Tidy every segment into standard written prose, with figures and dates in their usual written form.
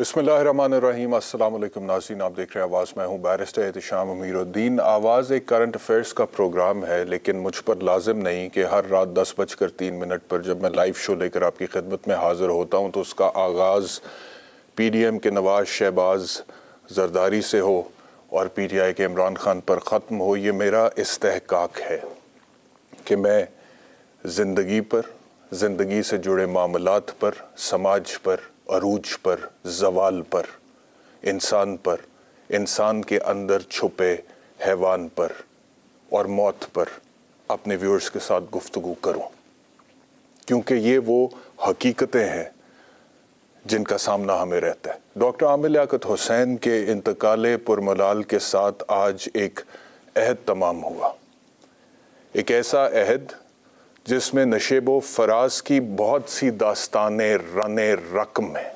बिस्मिल्लाहिर्रहमानिर्रहीम। अस्सलाम वालेकुम नाज़रीन, आप देख रहे हैं आवाज़। मैं हूँ बैरिस्टर एहतिशाम अमीरुद्दीन। आवाज़ एक करंट अफेयर्स का प्रोग्राम है, लेकिन मुझ पर लाजिम नहीं कि हर रात 10:03 पर जब मैं लाइव शो लेकर आपकी खिदमत में हाज़िर होता हूँ तो उसका आगाज़ PDM के नवाज़ शहबाज जरदारी से हो और PTI के इमरान खान पर ख़त्म हो। ये मेरा इस्तेहकाक है कि मैं ज़िंदगी पर, ज़िंदगी से जुड़े मामलात पर, समाज पर, अरूज पर, ज़वाल पर, इंसान के अंदर छुपे हैवान पर और मौत पर अपने व्यूअर्स के साथ गुफ्तगू करूं, क्योंकि ये वो हकीकतें हैं जिनका सामना हमें रहता है। डॉक्टर आमिर लियाकत हुसैन के इंतकाले पुरमलाल के साथ आज एक अहद तमाम हुआ। एक ऐसा अहद जिसमें नशेबो फराज की बहुत सी दास्तानें रने रकम है।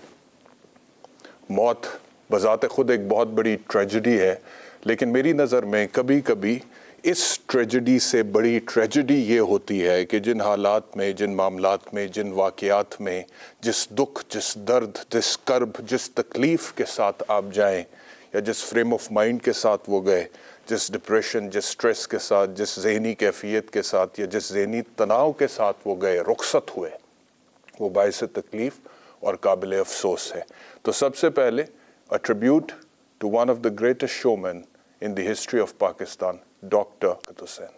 मौत बज़ाते खुद एक बहुत बड़ी ट्रेजेडी है, लेकिन मेरी नज़र में कभी कभी इस ट्रेजेडी से बड़ी ट्रेजेडी ये होती है कि जिन हालात में, जिन मामलात में, जिन वाक़यात में, जिस दुख, जिस दर्द, जिस कर्ब, जिस तकलीफ़ के साथ आप जाएं या जिस फ्रेम ऑफ माइंड के साथ वो गए, जिस डिप्रेशन, जिस स्ट्रेस के साथ, जिस ज़हनी कैफियत के साथ या जिस ज़हनी तनाव के साथ वो गए, रुखसत हुए, वो बाइस तकलीफ़ और काबिल अफसोस है। तो सबसे पहले a tribute to one of the greatest showman in the history of Pakistan, doctor Liaquat Hussain.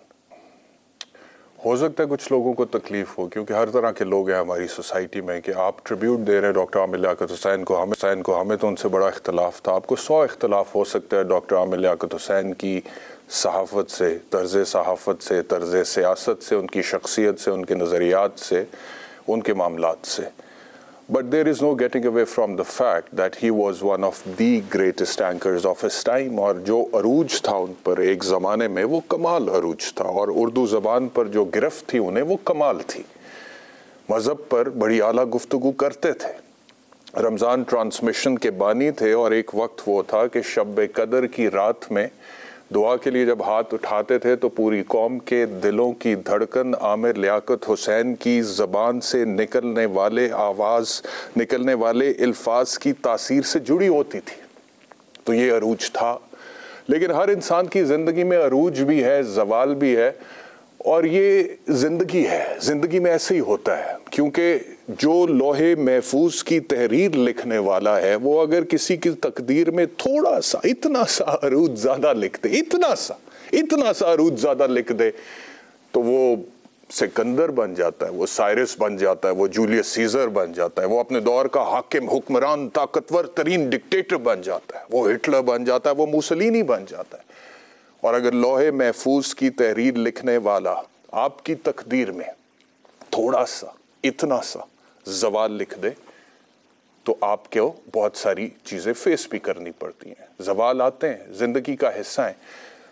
हो सकता है कुछ लोगों को तकलीफ़ हो, क्योंकि हर तरह के लोग हैं हमारी सोसाइटी में, कि आप ट्रिब्यूट दे रहे हैं डॉक्टर आमिर लियाकत हुसैन को। हमें तो उनसे बड़ा इख्तलाफ था। आपको 100 इख्तलाफ हो सकता है डॉक्टर आमिर लियाकत हुसैन की सहाफ़त से, तर्ज़ सहाफ़त से, तर्ज़ सियासत से, उनकी शख्सियत से, उनके नज़रियात से, उनके मामलात से। But there is no getting away from the fact that he was one of the greatest anchors of his time। और जो अरूज था उन पर एक ज़माने में, वो कमाल अरूज था। और उर्दू ज़बान पर जो गिरफ्त थी उन्हें, वो कमाल थी। मज़हब पर बड़ी आला गुफ्तगू करते थे। रमज़ान ट्रांसमिशन के बानी थे और एक वक्त वो था कि शब कदर की रात में दुआ के लिए जब हाथ उठाते थे तो पूरी कौम के दिलों की धड़कन आमिर लियाकत हुसैन की ज़बान से निकलने वाले आवाज़, निकलने वाले अल्फाज की तासीर से जुड़ी होती थी। तो ये अरूज था। लेकिन हर इंसान की ज़िंदगी में अरूज भी है, ज़वाल भी है, और ये ज़िंदगी है। ज़िंदगी में ऐसे ही होता है, क्योंकि जो लोहे महफूज की तहरीर लिखने वाला है, वो अगर किसी की तकदीर में थोड़ा सा, इतना सा अरूज ज़्यादा लिख दे, इतना सा अरूज ज़्यादा लिख दे, तो वो सिकंदर बन जाता है, वो साइरस बन जाता है, वो जूलियस सीजर बन जाता है, वो अपने दौर का हाकिम, हुक्मरान, ताकतवर तरीन डिक्टेटर बन जाता है, वो हिटलर बन जाता है, वो मुसोलिनी बन जाता है। और अगर लोहे महफूज की तहरीर लिखने वाला आपकी तकदीर में थोड़ा सा, इतना सा ज़वाल लिख दे, तो आपको बहुत सारी चीज़ें फेस भी करनी पड़ती हैं। ज़वाल आते हैं, ज़िंदगी का हिस्सा हैं।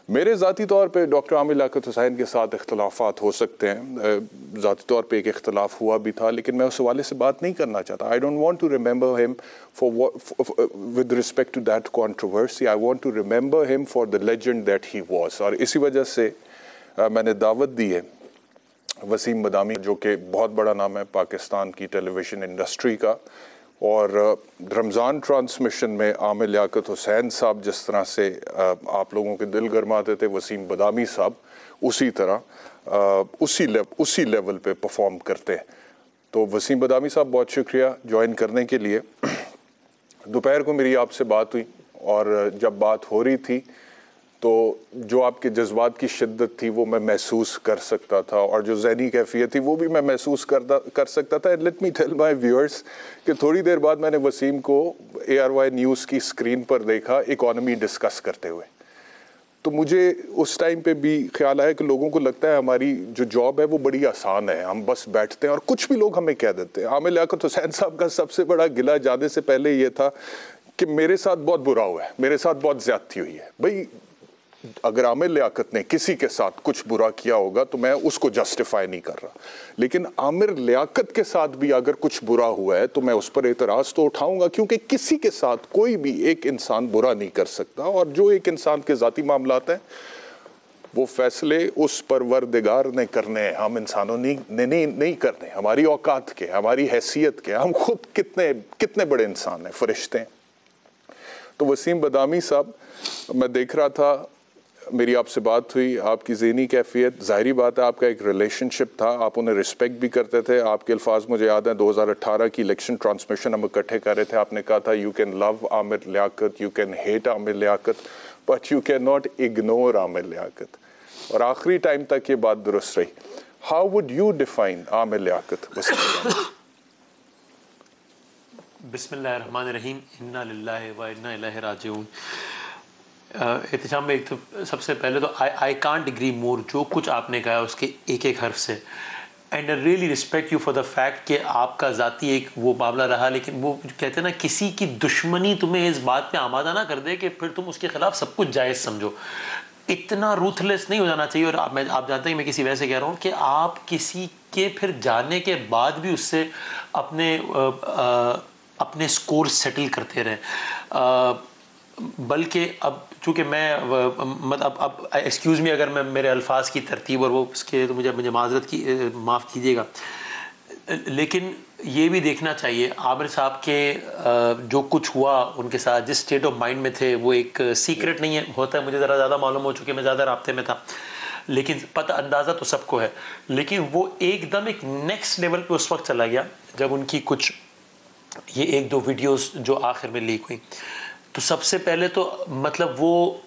मेरे ज़ाती तौर पे डॉक्टर आमिर लियाकत हुसैन के साथ इख्तलाफात हो सकते हैं। ज़ाती तौर पे एक इख्तलाफ हुआ भी था, लेकिन मैं उस हवाले से बात नहीं करना चाहता। I don't want to remember him with respect to that controversy. I want to remember him for the legend that he was. और इसी वजह से मैंने दावत दी है वसीम बदामी, जो कि बहुत बड़ा नाम है पाकिस्तान की टेलीविज़न इंडस्ट्री का। और रमज़ान ट्रांसमिशन में आमिर लियाकत हुसैन साहब जिस तरह से आप लोगों के दिल गरमाते थे, वसीम बदामी साहब उसी तरह उसी लेवल पे परफॉर्म करते हैं। तो वसीम बदामी साहब, बहुत शुक्रिया ज्वाइन करने के लिए। दोपहर को मेरी आपसे बात हुई, और जब बात हो रही थी तो जो आपके जज्बात की शिद्दत थी वो मैं महसूस कर सकता था, और जो ज़हनी कैफियत थी वो भी मैं महसूस कर सकता था। Let me tell my viewers कि थोड़ी देर बाद मैंने वसीम को ARY न्यूज़ की स्क्रीन पर देखा इकॉनमी डिस्कस करते हुए। तो मुझे उस टाइम पे भी ख्याल आया कि लोगों को लगता है हमारी जो जॉब है वो बड़ी आसान है, हम बस बैठते हैं। और कुछ भी लोग हमें कह देते हैं। आमिर लियाकत हुसैन साहब का सबसे बड़ा गिला जाने से पहले ये था कि मेरे साथ बहुत बुरा हुआ है, मेरे साथ बहुत ज़्यादती हुई है। भाई, अगर आमिर लियाकत ने किसी के साथ कुछ बुरा किया होगा तो मैं उसको जस्टिफाई नहीं कर रहा, लेकिन आमिर लियाकत के साथ भी अगर कुछ बुरा हुआ है तो मैं उस पर एतराज़ तो उठाऊंगा, क्योंकि किसी के साथ कोई भी एक इंसान बुरा नहीं कर सकता। और जो एक इंसान के ज़ाती मामलात हैं वो फैसले उस परवरदिगार ने करने हैं, हम इंसानों ने नहीं करने। हमारी औकात के, हमारी हैसियत के, हम खुद कितने बड़े इंसान हैं, फरिश्ते हैं। तो वसीम बदामी साहब, मैं देख रहा था, मेरी आपसे बात हुई, आपकी ज़हनी कैफियत, ज़ाहिरी बात है आपका एक रिलेशनशिप था, आप उन्हें रिस्पेक्ट भी करते थे। आपके अल्फाज मुझे याद हैं 2018 की इलेक्शन ट्रांसमिशन हम इकट्ठे कर रहे थे, आपने कहा था you can love Aamir Liaquat, you can hate Aamir Liaquat, but you can not ignore Aamir Liaquat. और आखिरी टाइम तक ये बात दुरुस्त रही। How would you define Aamir Liaquat? बिस्मिल्लाहिर्रहमानिर्रहीम, इन्ना लिल्लाहि व इन्ना इलैहि राजिऊन। एहतिशाम में एक तो सबसे पहले तो आई कांट एग्री मोर, जो कुछ आपने कहा उसके एक एक हर्फ से, and I really respect you for the fact कि आपका ज़ाती एक वो मामला रहा, लेकिन वो कहते हैं ना, किसी की दुश्मनी तुम्हें इस बात पे आमादा ना कर दे कि फिर तुम उसके खिलाफ सब कुछ जायज़ समझो। इतना रूथलेस नहीं हो जाना चाहिए। और आप जानते हैं मैं किसी वजह से कह रहा हूँ कि आप किसी के फिर जाने के बाद भी उससे अपने स्कोर सेटल करते रहें। बल्कि अब चूँकि मैं मतलब अब एक्सक्यूज़ मी अगर मैं मेरे अल्फाज की तरतीब और वो उसके तो मुझे माज़रत की माफ़ कीजिएगा, लेकिन ये भी देखना चाहिए आमिर साहब के जो कुछ हुआ उनके साथ, जिस स्टेट ऑफ माइंड में थे, वो एक सीक्रेट नहीं है, होता है, मुझे ज़रा ज़्यादा मालूम हो चुके, मैं ज़्यादा राब्ते में था, लेकिन पता अंदाज़ा तो सबको है। लेकिन वो एकदम एक नेक्स्ट लेवल पे उस वक्त चला गया जब उनकी कुछ ये एक दो वीडियोस जो आखिर में लीक हुई। तो सबसे पहले तो मतलब वो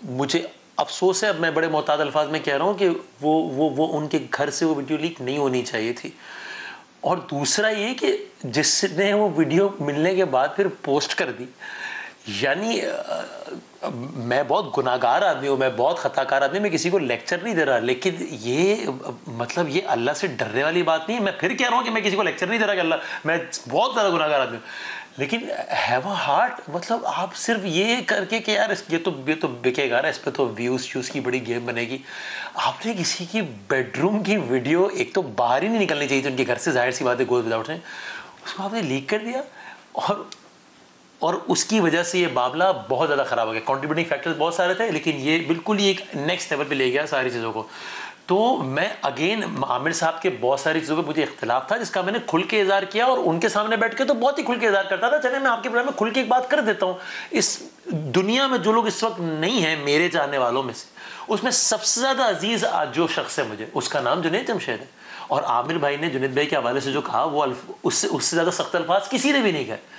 मुझे अफसोस है, अब मैं बड़े मोहताद अल्फाज में कह रहा हूँ कि वो उनके घर से वो वीडियो लीक नहीं होनी चाहिए थी। और दूसरा ये कि जिसने वो वीडियो मिलने के बाद फिर पोस्ट कर दी, यानी मैं बहुत गुनाहगार आदमी हूँ, मैं बहुत ख़ताकार आदमी, मैं किसी को लेक्चर नहीं दे रहा, लेकिन ये मतलब ये अल्लाह से डरने वाली बात नहीं है। मैं फिर कह रहा हूँ कि मैं किसी को लेक्चर नहीं दे रहा कि अल्लाह, मैं बहुत ज़्यादा गुनाहगार आदमी हूँ, लेकिन हैव अ हार्ट। मतलब आप सिर्फ ये करके कि यार ये तो बिकेगा ना, इस पर तो व्यूज़ की बड़ी गेम बनेगी। आपने किसी की बेडरूम की वीडियो, एक तो बाहर ही नहीं निकलनी चाहिए थी उनके घर से, जाहिर सी बात है, गोज़ विदाउट है, उसको आपने लीक कर दिया और उसकी वजह से ये मामला बहुत ज़्यादा ख़राब हो गया। कंट्रीब्यूटिंग फैक्टर्स बहुत सारे थे, लेकिन ये बिल्कुल ही एक नेक्स्ट लेवल पे ले गया सारी चीज़ों को। तो मैं अगेन आमिर साहब के बहुत सारी चीज़ों पे मुझे इख्तिलाफ था, जिसका मैंने खुल के इज़हार किया, और उनके सामने बैठ के तो बहुत ही खुल के इज़हार करता था। चले मैं आपके प्रोग्राम में खुल के एक बात कर देता हूँ, इस दुनिया में जो लोग इस वक्त नहीं हैं मेरे चाहने वालों में से, उसमें सबसे ज़्यादा अजीज़ जो शख्स है मुझे, उसका नाम जुनैद जमशेद है। और आमिर भाई ने जुनैद भाई के हवाले से जो कहा, वो उससे ज़्यादा सख्त अल्फाज किसी ने भी नहीं कहे।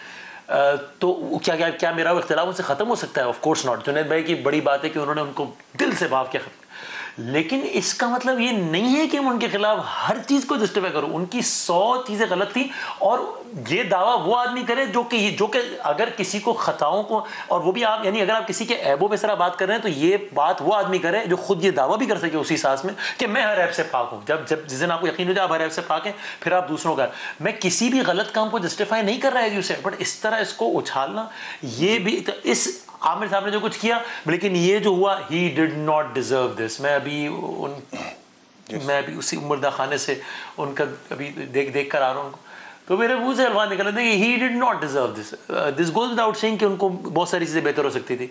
तो क्या मेरा वो इख्तिलाफ उनसे ख़त्म हो सकता है? Of course not. जुनैद भाई की बड़ी बात है कि उन्होंने उनको दिल से माफ़ किया, लेकिन इसका मतलब ये नहीं है कि हम उनके खिलाफ हर चीज़ को जस्टिफाई करो। उनकी 100 चीज़ें गलत थी, और ये दावा वो आदमी करे जो कि अगर किसी को खताओं को, और वो भी आप, यानी अगर आप किसी के ऐबों पे सरा बात कर रहे हैं, तो ये बात वो आदमी करे जो खुद ये दावा भी कर सके उसी सांस में कि मैं हर ऐप से पाक हूँ। जब जिस दिन आपको यकीन हो जाए आप हर ऐप से पाक हैं, फिर आप दूसरों का, मैं किसी भी गलत काम को जस्टिफाई नहीं कर रहा है उसे, बट इस तरह इसको उछालना, ये भी इस आमिर साहब ने जो कुछ किया, लेकिन ये जो हुआ, ही डिड नॉट डिजर्व दिस। मैं अभी उसी मुर्दा खाने से उनका अभी देख कर आ रहा हूँ, तो मेरे मुंह से अल्फाज निकल रहे थे कि he did not deserve this. This goes without saying कि उनको बहुत सारी चीज़ें बेहतर हो सकती थी,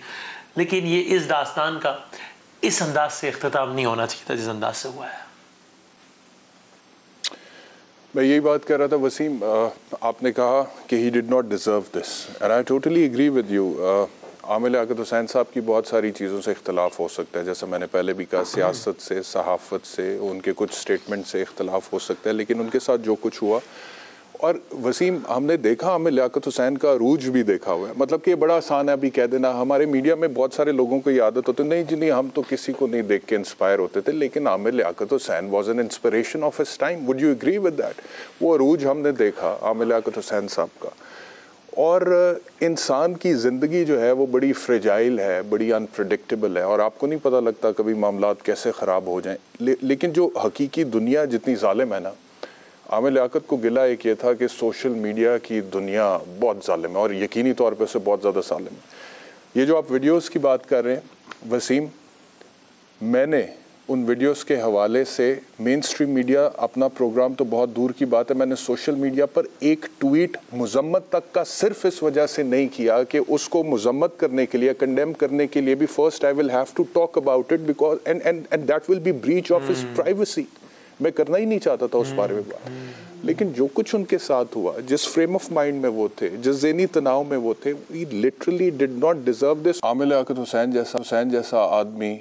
लेकिन ये इस दास्तान का इस अंदाज से इख्तिताम नहीं होना चाहिए था जिस अंदाज से हुआ है। मैं यही बात कर रहा था वसीम, आपने कहा कि he did not deserve this, and I totally agree with you. Aamir Liaquat Hussain sahab की बहुत सारी चीज़ों से इख्तलाफ हो सकता है, जैसे मैंने पहले भी कहा, सियासत से, सहाफ़त से, उनके कुछ स्टेटमेंट से इख्तलाफ हो सकता है, लेकिन उनके साथ जो कुछ हुआ, और वसीम हमने देखा, आमिर लियाकत हुसैन का अरूज भी देखा हुआ है। मतलब कि बड़ा आसान है अभी कह देना, हमारे मीडिया में बहुत सारे लोगों को ये आदत होती है, नहीं जी नहीं, हम तो किसी को नहीं देख के इंस्पायर होते थे, लेकिन Aamir Liaquat Hussain was an inspiration of his time. Would you agree with that? वो अरूज हमने देखा आमिर लियाकत हुसैन साहब का। और इंसान की ज़िंदगी जो है वो बड़ी फ्रेजाइल है, बड़ी अनप्रडिक्टेबल है, और आपको नहीं पता लगता कभी मामलात कैसे ख़राब हो जाएं। लेकिन जो हकीकी दुनिया जितनी ज़ालिम है ना, आमिर लियाकत को गिला एक ये था कि सोशल मीडिया की दुनिया बहुत ज़ालिम है, और यकीनी तौर पे उसे बहुत ज़्यादा ज़ालिम है। ये जो आप वीडियोस की बात कर रहे हैं वसीम, मैंने उन वीडियोस के हवाले से मेन स्ट्रीम मीडिया, अपना प्रोग्राम तो बहुत दूर की बात है, मैंने सोशल मीडिया पर एक ट्वीट मुजम्मत तक का सिर्फ इस वजह से नहीं किया कि उसको मुजम्मत करने के लिए, कंडेम करने के लिए भी, first I will have to talk about it because and that will be breach of his privacy, मैं करना ही नहीं चाहता था उस बारे में बात, लेकिन जो कुछ उनके साथ हुआ, जिस फ्रेम ऑफ माइंड में वो थे, जिस ज़हनी तनाव में वो थे, we literally did not deserve this. Aamir Liaquat Hussain जैसा आदमी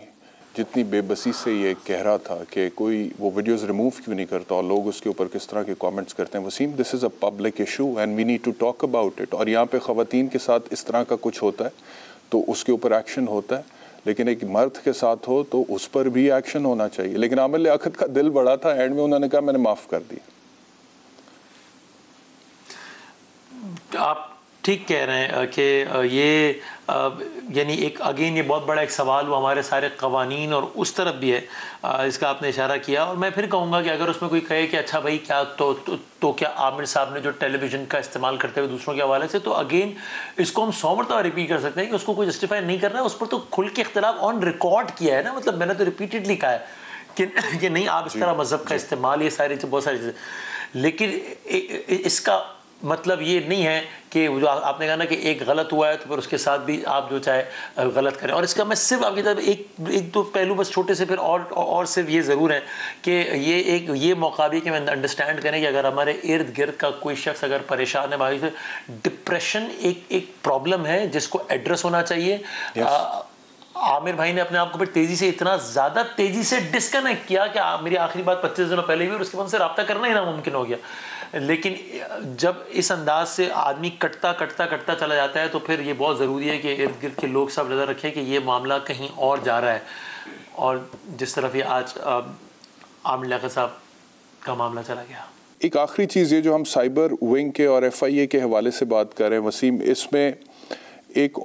जितनी बेबसी से ये कह रहा था कि कोई वो वीडियोस रिमूव क्यों नहीं करता और लोग उसके ऊपर किस तरह के कमेंट्स करते हैं, Waseem this is a public issue and we need to talk about it. और यहाँ पे ख़वातीन के साथ इस तरह का कुछ होता है तो उसके ऊपर एक्शन होता है, लेकिन एक मर्द के साथ हो तो उस पर भी एक्शन होना चाहिए। लेकिन आमिर लियाकत का दिल बड़ा था, एंड में उन्होंने कहा मैंने माफ़ कर दिया। आप ठीक कह रहे हैं कि ये यानी एक अगेन ये बहुत बड़ा एक सवाल हुआ हमारे सारे कवानीन और उस तरफ भी है, इसका आपने इशारा किया। और मैं फिर कहूँगा कि अगर उसमें कोई कहे कि अच्छा भाई क्या तो क्या आमिर साहब ने जो टेलीविज़न का इस्तेमाल करते हुए दूसरों के हवाले से, तो अगेन इसको हम 100 मरतबा रिपीट कर सकते हैं कि उसको कोई जस्टिफाई नहीं करना है, उस पर तो खुल के इख्तिलाफ ऑन रिकॉर्ड किया है ना। मतलब मैंने तो रिपीटेडली कहा है कि नहीं आप इस तरह मज़हब का इस्तेमाल, ये सारी बहुत सारी चीज़ें, लेकिन इसका मतलब ये नहीं है कि जो आपने कहा ना कि एक गलत हुआ है तो फिर उसके साथ भी आप जो चाहे गलत करें। और इसका मैं सिर्फ आपकी तरफ एक दो पहलू बस छोटे से फिर और सिर्फ ये ज़रूर है कि ये मौका भी कि मैं अंडरस्टैंड करें कि अगर हमारे इर्द गिर्द का कोई शख्स अगर परेशान है भाई, तो डिप्रेशन एक प्रॉब्लम है जिसको एड्रेस होना चाहिए। आमिर भाई ने अपने आप को फिर तेज़ी से इतना ज़्यादा तेज़ी से डिस्कनेक्ट किया कि मेरी आखिरी बात 25 दिनों पहले भी और उसके बाद से रब्ता करना ही नामुमकिन हो गया। लेकिन जब इस अंदाज से आदमी कटता चला जाता है तो फिर ये बहुत ज़रूरी है कि इर्द गिर्द के लोग सब नज़र रखें कि ये मामला कहीं और जा रहा है। और जिस तरफ ये आज आमिर लियाकत साहब का मामला चला गया। एक आखिरी चीज़ ये जो हम साइबर विंग के और FIA के हवाले से बात कर रहे हैं वसीम, इसमें एक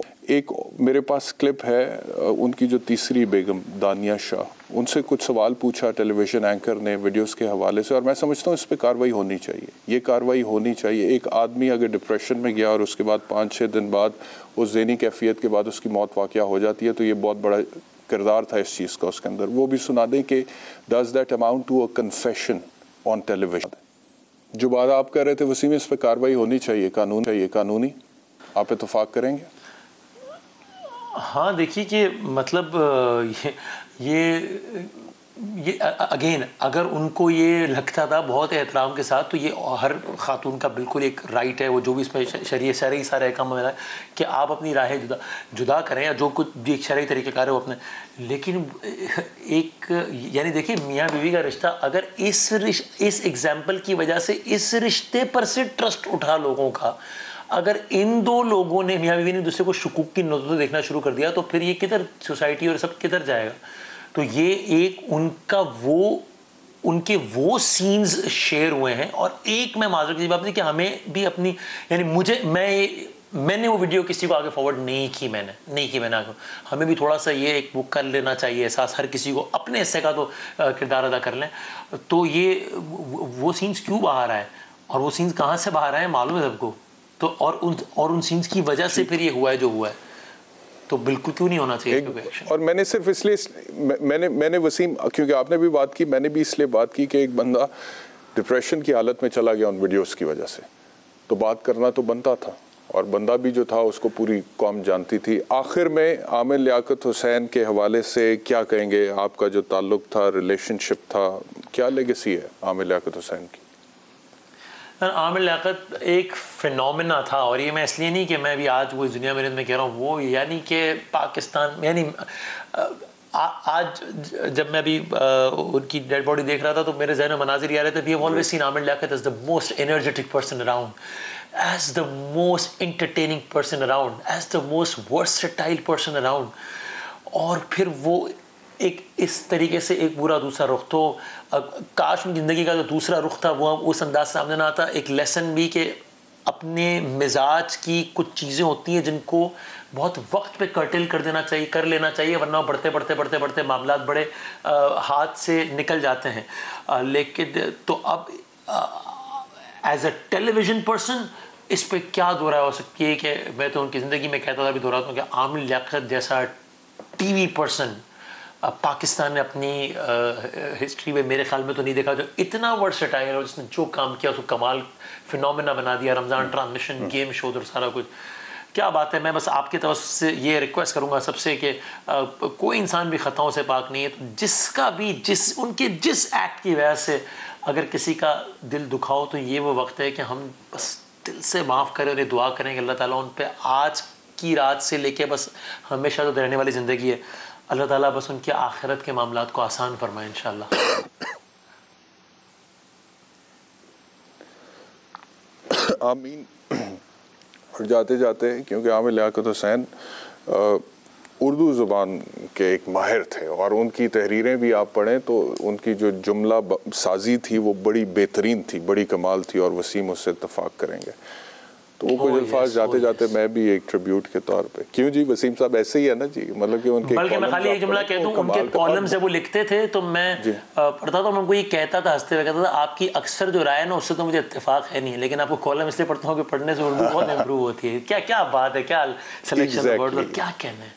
मेरे पास क्लिप है उनकी जो तीसरी बेगम दानिया शाह, उनसे कुछ सवाल पूछा टेलीविज़न एंकर ने वीडियोस के हवाले से, और मैं समझता हूँ इस पर कार्रवाई होनी चाहिए। ये कार्रवाई होनी चाहिए। एक आदमी अगर डिप्रेशन में गया और उसके बाद 5-6 दिन बाद उस ज़हनी कैफियत के बाद उसकी मौत वाक़या हो जाती है, तो ये बहुत बड़ा किरदार था इस चीज़ का उसके अंदर। वो भी सुना दें कि does that amount to a confession on television. जो बात आप कह रहे थे वसीम, इस पर कार्रवाई होनी चाहिए, कानूनी। आप इत्तफाक करेंगे? हाँ देखिए कि मतलब ये अगेन अगर उनको ये लगता था बहुत एहतराम के साथ, तो ये हर खातून का बिल्कुल एक राइट है, वो जो भी इसमें शरई सारे काम में है कि आप अपनी राहें जुदा करें या जो कुछ भी एक शरई तरीक़ेकार है वो अपने। लेकिन एक यानी देखिए मियाँ बीवी का रिश्ता अगर इस एग्जाम्पल की वजह से इस रिश्ते पर से ट्रस्ट उठा लोगों का, अगर इन दो लोगों ने मियाँ बीवी ने दूसरे को शुकूक की नज़रों से देखना शुरू कर दिया, तो फिर ये किधर सोसाइटी और सब किधर जाएगा। तो ये एक उनके वो सीन्स शेयर हुए हैं। और एक मैं माजूर की बात नहीं कि हमें भी अपनी यानी मैंने वो वीडियो किसी को आगे फॉरवर्ड नहीं की मैंने आगे, हमें भी थोड़ा सा ये एक बुक कर लेना चाहिए एहसास, हर किसी को अपने हिस्से का तो किरदार अदा कर लें। तो ये वो सीन्स क्यों बाहर आए और वो सीन्स कहाँ से बाहर आए मालूम है सबको। तो और उन सीन्स की वजह से फिर ये हुआ है जो हुआ है, तो बिल्कुल क्यों नहीं होना चाहिए एक्शन। और मैंने सिर्फ इसलिए मैंने वसीम, क्योंकि आपने भी बात की, मैंने भी इसलिए बात की कि एक बंदा डिप्रेशन की हालत में चला गया उन वीडियोस की वजह से, तो बात करना तो बनता था, और बंदा भी जो था उसको पूरी कौम जानती थी। आखिर में आमिर लियाकत हुसैन के हवाले से क्या कहेंगे? आपका जो ताल्लुक था, रिलेशनशिप था, क्या लेगेसी है आमिर लियाकत हुसैन की? आमिर लियाकत एक फिनोमिना था, और ये मैं इसलिए नहीं कि मैं भी आज वो इस दुनिया में कह रहा हूँ, वो यानी कि पाकिस्तान यानी आज जब मैं अभी उनकी डेड बॉडी देख रहा था तो मेरे जहन में मनाजिर आ रहे थे। We have always seen Aamir Liaquat as the most energetic person around, as the most entertaining person around, as the most versatile person around. और फिर वो एक इस तरीके से एक बुरा दूसरा रुख, तो काश में ज़िंदगी का जो दूसरा रुख था वो उस अंदाज सामने ना आता। एक लेसन भी कि अपने मिजाज की कुछ चीज़ें होती हैं जिनको बहुत वक्त पे कर्टेल कर लेना चाहिए, वरना बढ़ते मामला बड़े हाथ से निकल जाते हैं। लेकिन तो अब एज अ टेलीविज़न पर्सन इस पे क्या दोहरा हो सकती है कि मैं तो उनकी ज़िंदगी में कहता था, भी दोहराता हूँ कि आमिर लियाकत जैसा टीवी पर्सन पाकिस्तान ने अपनी हिस्ट्री में मेरे ख्याल में तो नहीं देखा, जो इतना वर्सेटाइल और जिसने जो काम किया उसको कमाल फिनोमेना बना दिया। रमज़ान ट्रांसमिशन, गेम शो और सारा कुछ। क्या बात है। मैं बस आपकी तरफ से ये रिक्वेस्ट करूंगा सबसे कि कोई इंसान भी ख़ताओं से पाक नहीं है, तो जिसका भी उनके जिस एक्ट की वजह से अगर किसी का दिल दुखाओ तो ये वो वक्त है कि हम बस दिल से माफ़ करें और ये दुआ करें कि अल्लाह ताला उन पे आज की रात से लेके बस हमेशा तो रहने वाली ज़िंदगी है, अल्लाह ताला बस उनकी आखिरत के मामलात को आसान फरमाए इंशाअल्लाह। आमीन। और जाते जाते, क्योंकि आमिर लियाकत हुसैन उर्दू ज़ुबान के एक माहिर थे और उनकी तहरीरें भी आप पढ़ें तो उनकी जो जुमला साजी थी वो बड़ी बेहतरीन थी, बड़ी कमाल थी, और वसीम उससे इत्तफाक करेंगे। तो वो कुछ अल्फाज जाते जाते मैं भी एक ट्रिब्यूट के तौर पे, क्यों जी वसीम साहब ऐसे ही है ना जी, मतलब कि उनके, बल्कि मैं खाली एक जुमला कह दूं, उनके कॉलम से वो लिखते थे तो मैं पढ़ता था, मैं उनको ये कहता था, हंसते हुए कहता था आपकी अक्सर जो राय है ना उससे तो मुझे इत्तेफाक है नहीं, लेकिन आपको कॉलम इसलिए पढ़ता हूँ कि पढ़ने से उर्दू बहुत इम्प्रूव होती है। क्या क्या बात है, क्या सिलेक्शन वर्ड, क्या कहना है।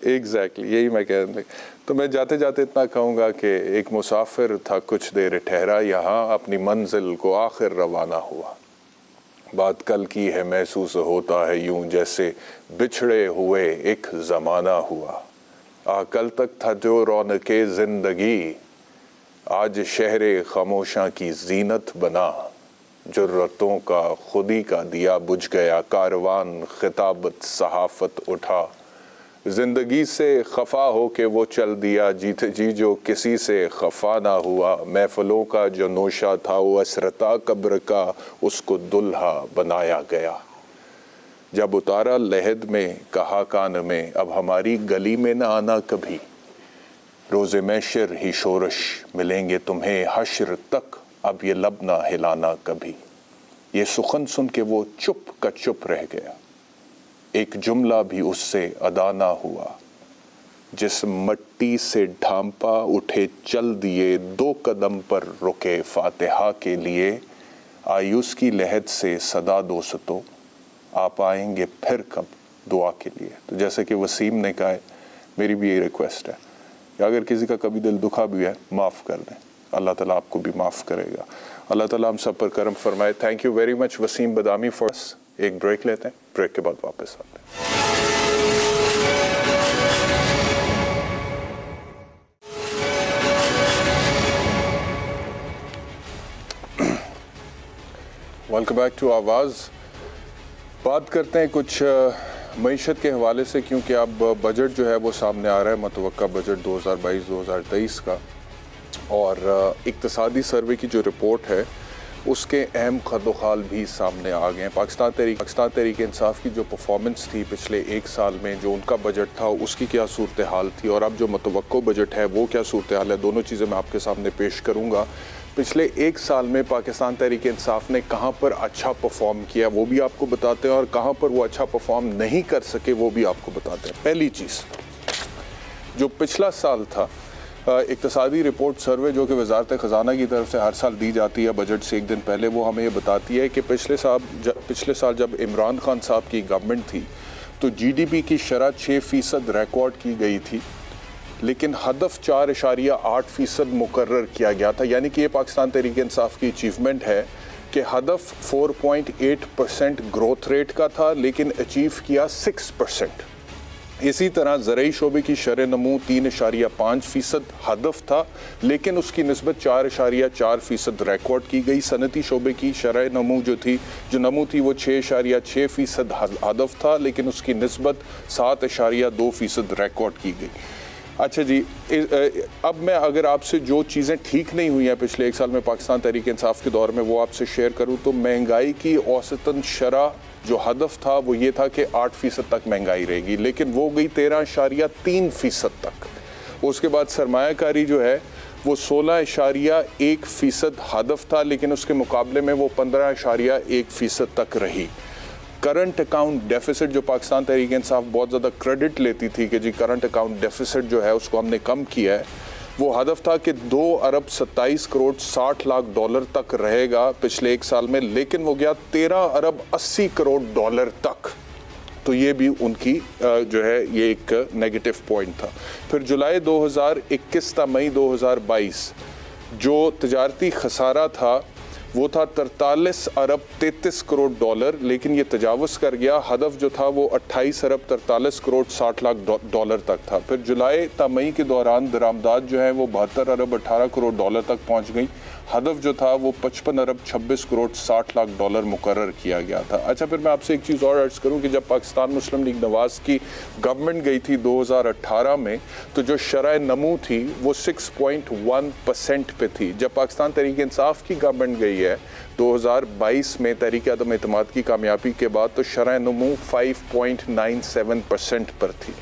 एग्जैक्टली यही मैं कह रहा था। तो मैं जाते जाते इतना कहूँगा कि एक मुसाफिर था कुछ देर ठहरा यहाँ, अपनी मंजिल को आखिर रवाना हुआ। बात कल की है महसूस होता है यूं जैसे बिछड़े हुए एक ज़माना हुआ। कल तक था जो रौनके ज़िंदगी, आज शहरे खामोशां की जीनत बना। जुर्रतों का खुदी का दिया बुझ गया, कारवान खिताबत सहाफत उठा। जिंदगी से खफा हो के वो चल दिया, जीते जी जो किसी से खफा ना हुआ। महफलों का जो नोशा था वो असरता कब्र का, उसको दुल्हा बनाया गया। जब उतारा लहद में कहा कान में, अब हमारी गली में ना आना कभी। रोज़े महशर ही शोरश मिलेंगे तुम्हें, हश्र तक अब ये लब ना हिलाना कभी। ये सुखन सुन के वो चुप का चुप रह गया, एक जुमला भी उससे अदा ना हुआ। जिस मट्टी से ढांपा उठे चल दिए, दो कदम पर रुके फातिहा के लिए। आयुस की लहद से सदा दोस्तों, आप आएंगे फिर कब दुआ के लिए। तो जैसे कि वसीम ने कहा है, मेरी भी ये रिक्वेस्ट है कि अगर किसी का कभी दिल दुखा भी है माफ़ कर दें, अल्लाह ताला आपको भी माफ़ करेगा। अल्लाह ताला हम सब पर करम फरमाए। Thank you very much Waseem Badami for us. एक ब्रेक लेते हैं, ब्रेक के बाद वापस आते हैं। वेलकम बैक टू आवाज़। बात करते हैं कुछ मईशत के हवाले से, क्योंकि अब बजट जो है वो सामने आ रहा है, मतवक्का बजट 2022-2023 का, और इक्तिसादी सर्वे की जो रिपोर्ट है उसके अहम खदोखाल भी सामने आ गए हैं। पाकिस्तान तहरीक इंसाफ की जो परफॉर्मेंस थी पिछले एक साल में, जो उनका बजट था उसकी क्या सूरत हाल थी, और अब जो मतवक्का बजट है वो क्या सूरत हाल है, दोनों चीज़ें मैं आपके सामने पेश करूँगा। पिछले एक साल में पाकिस्तान तहरीक इंसाफ ने कहाँ पर अच्छा परफॉर्म किया वो भी आपको बताते हैं, और कहाँ पर वो अच्छा परफॉर्म नहीं कर सके वो भी आपको बताते हैं। पहली चीज़, जो पिछला साल था, इक्तिसादी रिपोर्ट सर्वे जो कि वजारत ख़जाना की तरफ से हर साल दी जाती है बजट से एक दिन पहले, वो हमें ये बताती है कि पिछले साल जब इमरान खान साहब की गवर्नमेंट थी तो GDP की शरह 6% रिकॉर्ड की गई थी, लेकिन हदफ 4.8% मुकर्रर किया गया था। यानी कि ये पाकिस्तान तहरीक इंसाफ की अचीवमेंट है कि हदफ 4.8% ग्रोथ रेट का था, लेकिन अचीव किया 6%। इसी तरह ज़रई शोबे की शरह नमू 3.5% हदफ था, लेकिन उसकी निस्बत 4.4% रिकॉर्ड की गई। सनती शोबे की शरह नमू जो नमू थी वो 6.6% हदफ था, लेकिन उसकी निस्बत 7.2% रिकॉर्ड की गई। अच्छा जी, अब मैं अगर आपसे जो चीज़ें ठीक नहीं हुई हैं पिछले एक साल में पाकिस्तान तहरीक इंसाफ के दौर में वो आपसे शेयर करूं, तो महंगाई की औसतन शरह जो हदफ था वो ये था कि 8% तक महंगाई रहेगी, लेकिन वो गई 13.3% तक। उसके बाद सरमायाकारी जो है वो 16.1% हदफ था, लेकिन उसके मुकाबले में वो 15.1% तक रही। करंट अकाउंट डेफिसिट जो पाकिस्तान तहरीक इंसाफ बहुत ज़्यादा क्रेडिट लेती थी कि जी करंट अकाउंट डेफिसिट जो है उसको हमने कम किया है, वो हदफ था कि 2 अरब 27 करोड़ 60 लाख डॉलर तक रहेगा पिछले एक साल में, लेकिन वो गया 13 अरब 80 करोड़ डॉलर तक। तो ये भी उनकी जो है ये एक नेगेटिव पॉइंट था। फिर जुलाई 2021 था मई 2022 जो तजारती खसारा था वो था 43 अरब 33 करोड़ डॉलर, लेकिन ये तजावज़ कर गया। हदफ जो था वो 28 अरब 43 करोड़ 60 लाख डॉलर तक था। फिर जुलाई ता मई के दौरान दरामदात जो है वो 72 अरब 18 करोड़ डॉलर तक पहुँच गई। हदफ जो था वो 55 अरब 26 करोड़ 60 लाख डॉलर मुकर्रर किया गया था। अच्छा, फिर मैं आपसे एक चीज़ और अर्ज़ करूं कि जब पाकिस्तान मुस्लिम लीग नवाज़ की गवर्नमेंट गई थी 2018 में, तो जो शरह नमू थी वो 6.1% पे थी। जब पाकिस्तान तहरीक इंसाफ की गवर्नमेंट गई है 2022 में तहरीक आदम एतमाद की कामयाबी के बाद, तो शरह नमू 5.97% पर थी।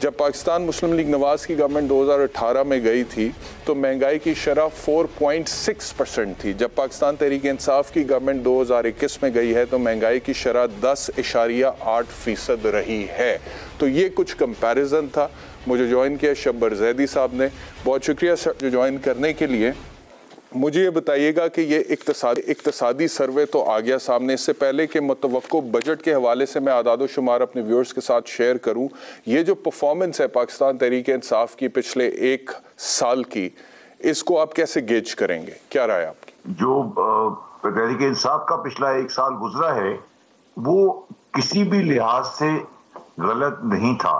जब पाकिस्तान मुस्लिम लीग नवाज़ की गवर्नमेंट 2018 में गई थी तो महंगाई की शरह 4.6% थी। जब पाकिस्तान तहरीक इंसाफ की गवर्नमेंट 2021 में गई है तो महंगाई की शरह 10.8% रही है। तो ये कुछ कंपैरिजन था। मुझे ज्वाइन किया शब्बर जैदी साहब ने, बहुत शुक्रिया सर ज्वाइन करने के लिए। मुझे ये बताइएगा कि ये इक्तसादी सर्वे तो आ गया सामने, इससे पहले कि मुतवक्को बजट के हवाले से मैं आदाद शुमार अपने व्यूअर्स के साथ शेयर करूं, ये जो परफॉर्मेंस है पाकिस्तान तहरीक इंसाफ की पिछले एक साल की, इसको आप कैसे गेज करेंगे? क्या राय आपकी? जो तहरीक इंसाफ का पिछला एक साल गुजरा है वो किसी भी लिहाज से गलत नहीं था।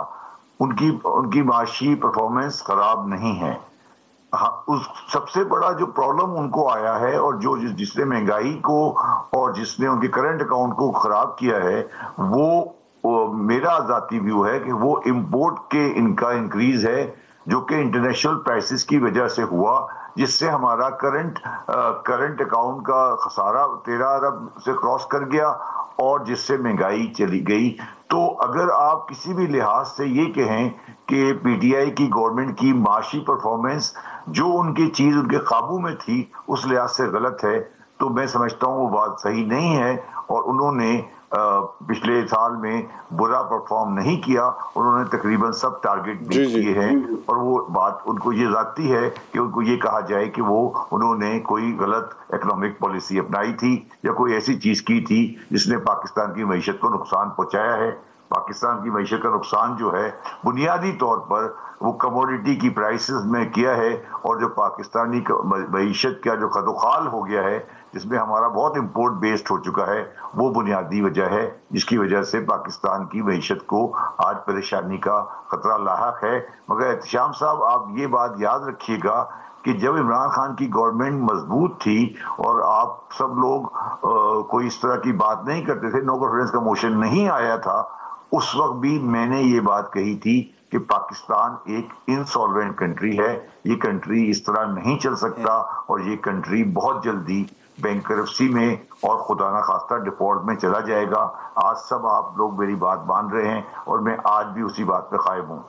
उनकी माशी परफॉर्मेंस खराब नहीं है। हाँ, उस सबसे बड़ा जो प्रॉब्लम उनको आया है और जिसने महंगाई को और जिसने उनके करंट अकाउंट को खराब किया है, वो मेरा जाती व्यू है कि वो इंपोर्ट के इनका इंक्रीज है, जो कि इंटरनेशनल प्राइसेस की वजह से हुआ, जिससे हमारा करंट अकाउंट का खसारा 13 अरब से क्रॉस कर गया और जिससे महंगाई चली गई। तो अगर आप किसी भी लिहाज से ये कहें कि पीटीआई की गवर्नमेंट की माशी परफॉर्मेंस जो उनकी चीज उनके काबू में थी उस लिहाज से गलत है, तो मैं समझता हूँ वो बात सही नहीं है। और उन्होंने पिछले साल में बुरा परफॉर्म नहीं किया, उन्होंने तकरीबन सब टारगेट मीट किए हैं। और वो बात उनको ये जाती है कि उनको ये कहा जाए कि उन्होंने कोई गलत इकोनॉमिक पॉलिसी अपनाई थी या कोई ऐसी चीज की थी जिसने पाकिस्तान की मईशत को नुकसान पहुंचाया है। पाकिस्तान की मईशत का नुकसान जो है बुनियादी तौर पर वो कमोडिटी की प्राइसेस में किया है, और जो पाकिस्तानी मईशत का जो खदोखाल हो गया है, जिसमें हमारा बहुत इंपोर्ट बेस्ड हो चुका है, वो बुनियादी वजह है जिसकी वजह से पाकिस्तान की मईशत को आज परेशानी का खतरा लाहक है। मगर एहतशाम साहब, आप ये बात याद रखिएगा कि जब इमरान खान की गवर्नमेंट मजबूत थी और आप सब लोग कोई इस तरह की बात नहीं करते थे, नो कॉन्फिडेंस का मोशन नहीं आया था, उस वक्त भी मैंने ये बात कही थी कि पाकिस्तान एक इंसॉल्वेंट कंट्री है, ये कंट्री इस तरह नहीं चल सकता और ये कंट्री बहुत जल्दी बैंकरप्सी में और खुदा ना खास्ता डिफॉल्ट में चला जाएगा। आज सब आप लोग मेरी बात मान रहे हैं और मैं आज भी उसी बात पे कायम हूँ।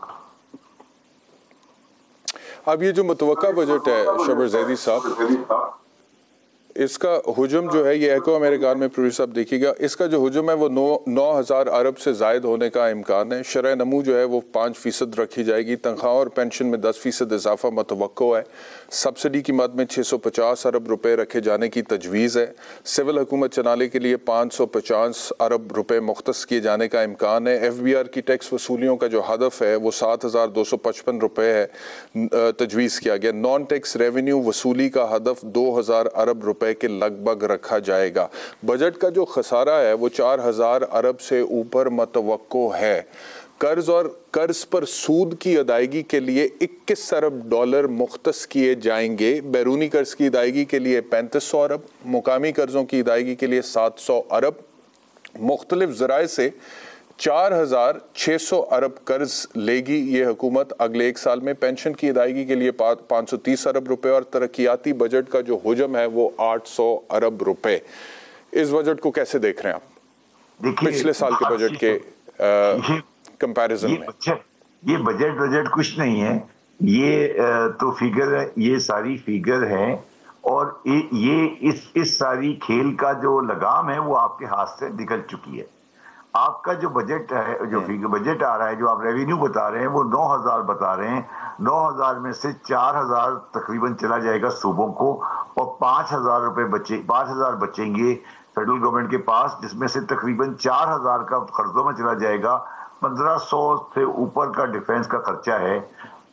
अब ये जो मुतवक्का बजट है शब्बर जैदी साहब, इसका हुजूम जो है, ये एको अमेरिकान में प्रोड्यूस साहब देखिएगा, इसका जो हुजूम है वो 9,000 अरब से ज़ायद होने का इम्कान है। शरह नमू जो है वो 5% रखी जाएगी। तनख्वाह और पेंशन में 10% इजाफा मुतवक्को है। सब्सिडी की मद में 650 अरब रुपए रखे जाने की तजवीज़ है। सिविल हुकूमत चलाने के लिए 550 अरब रुपए मुख्तस किए जाने का इम्कान है। FBR की टैक्स वसूलियों का जो हदफ है वो 7,255 रुपये है, तजवीज़ किया गया। नॉन टैक्स रेवेन्यू वसूली का हदफ 2,000 अरब रुपए के लगभग रखा जाएगा। बजट का जो खसारा है वो 4,000 अरब से ऊपर मुतवक्को है। कर्ज और कर्ज पर सूद की अदायगी के लिए 21 अरब डॉलर मुख्तस किए जाएंगे। बैरूनी कर्ज की अदायगी के लिए 3500 अरब, मुकामी कर्जों की अदायगी के लिए 700 अरब। मुख्तलिफ ज़राए से 4,600 अरब कर्ज लेगी ये हुकूमत अगले एक साल में। पेंशन की अदायगी के लिए 530 अरब रुपए और तरक्याती बजट का जो हुजम है वो 800 अरब रुपए। इस बजट को कैसे देख रहे हैं आप पिछले साल के बजट के कंपैरिजन में? ये बजट कुछ नहीं है, ये तो फिगर है, ये सारी फिगर है और ये इस सारी खेल का जो लगाम है वो आपके हाथ से निकल चुकी है। आपका जो बजट है, जो बजट आ रहा है, जो आप रेवेन्यू बता रहे हैं वो 9,000 बता रहे हैं। 9,000 में से 4,000 तकरीबन चला जाएगा सूबों को और 5,000 बचेंगे फेडरल गवर्नमेंट के पास, जिसमें से तकरीबन 4,000 का कर्जों में चला जाएगा। 1,500 से ऊपर का डिफेंस का खर्चा है।